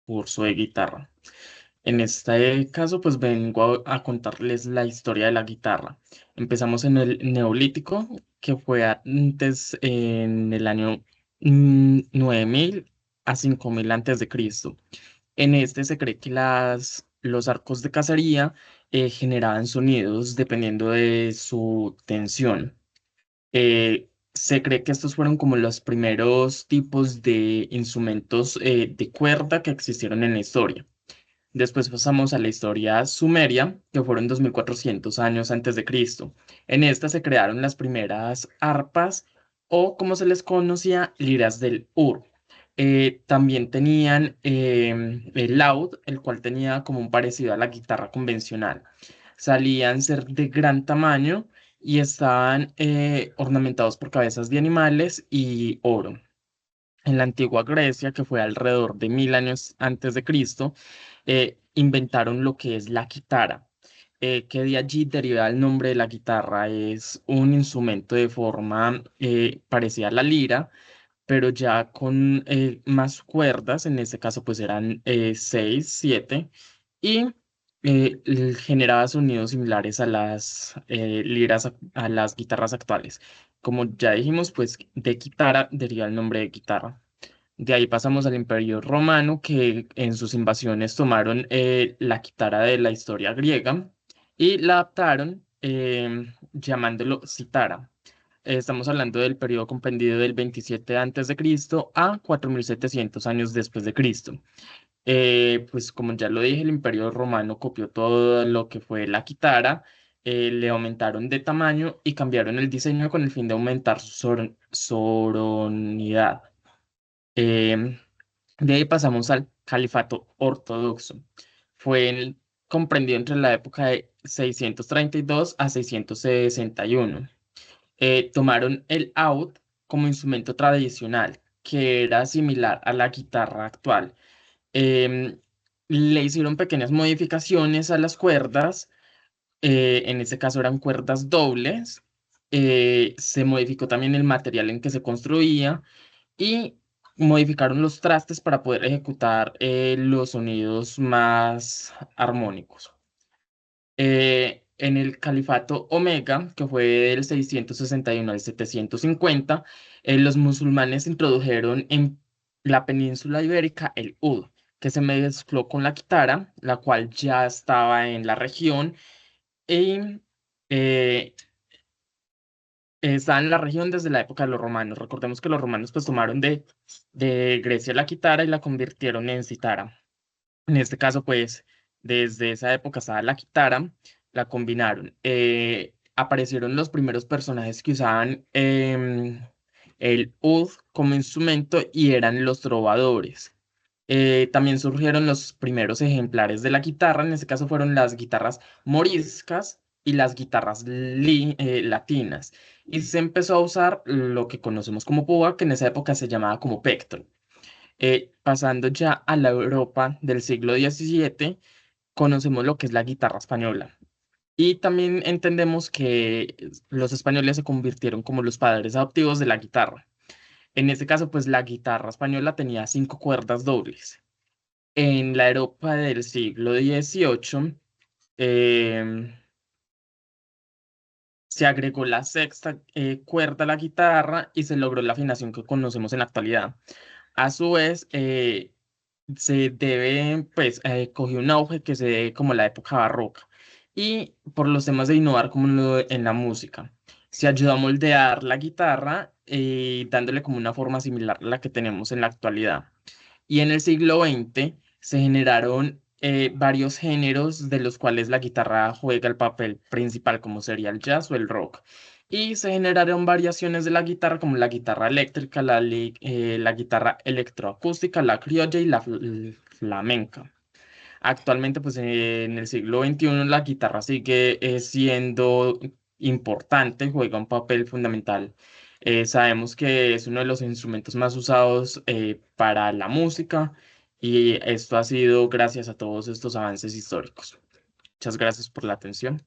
curso de guitarra. En este caso, pues vengo a contarles la historia de la guitarra. Empezamos en el Neolítico, que fue antes en el año 9000 a 5000 antes de Cristo. En este se cree que los arcos de cacería generaban sonidos dependiendo de su tensión. Se cree que estos fueron como los primeros tipos de instrumentos de cuerda que existieron en la historia. Después pasamos a la historia sumeria, que fueron 2400 años antes de Cristo. En esta se crearon las primeras arpas o, como se les conocía, liras del Ur. También tenían el laúd, el cual tenía como un parecido a la guitarra convencional. Salían ser de gran tamaño y estaban ornamentados por cabezas de animales y oro. En la antigua Grecia, que fue alrededor de 1000 años antes de Cristo, inventaron lo que es la guitarra, que de allí deriva el nombre de la guitarra. Es un instrumento de forma parecida a la lira, pero ya con más cuerdas. En este caso pues eran seis, siete, y generaba sonidos similares a las liras, a las guitarras actuales. Como ya dijimos, pues de guitarra deriva el nombre de guitarra. De ahí pasamos al Imperio Romano, que en sus invasiones tomaron la guitarra de la historia griega y la adaptaron llamándolo cítara. Estamos hablando del periodo comprendido del 27 antes de Cristo a 4700 años después de Cristo. Pues como ya lo dije, el Imperio Romano copió todo lo que fue la guitarra, le aumentaron de tamaño y cambiaron el diseño con el fin de aumentar su sonoridad. Em, de ahí pasamos al Califato Ortodoxo. Comprendido entre la época de 632 a 661. Tomaron el oud como instrumento tradicional, que era similar a la guitarra actual. Em, Le hicieron pequeñas modificaciones a las cuerdas, en este caso eran cuerdas dobles. Se modificó también el material en que se construía y modificaron los trastes para poder ejecutar los sonidos más armónicos. En el califato Omega, que fue del 661 al 750, los musulmanes introdujeron en la península ibérica el ud, que se mezcló con la guitarra, la cual ya estaba en la región, y eh, estaba en la región desde la época de los romanos. Recordemos que los romanos pues tomaron de Grecia la guitarra y la convirtieron en cítara. En este caso, pues, desde esa época estaba la guitarra, la combinaron. Aparecieron los primeros personajes que usaban el oud como instrumento y eran los trovadores. También surgieron los primeros ejemplares de la guitarra. En este caso fueron las guitarras moriscas y las guitarras latinas. Y se empezó a usar lo que conocemos como púa, que en esa época se llamaba como pectro. Pasando ya a la Europa del siglo XVII, conocemos lo que es la guitarra española. Y también entendemos que los españoles se convirtieron como los padres adoptivos de la guitarra. En este caso, pues la guitarra española tenía cinco cuerdas dobles. En la Europa del siglo XVIII, em, se agregó la sexta cuerda a la guitarra y se logró la afinación que conocemos en la actualidad. A su vez, se debe, pues, cogió un auge que se debe como la época barroca y por los temas de innovar como en la música. Se ayudó a moldear la guitarra dándole como una forma similar a la que tenemos en la actualidad. Y en el siglo XX se generaron varios géneros de los cuales la guitarra juega el papel principal, como sería el jazz o el rock. Y se generaron variaciones de la guitarra, como la guitarra eléctrica, la guitarra electroacústica, la criolla y la flamenca. Actualmente, pues en el siglo XXI, la guitarra sigue siendo importante, juega un papel fundamental. Sabemos que es uno de los instrumentos más usados para la música, y esto ha sido gracias a todos estos avances históricos. Muchas gracias por la atención.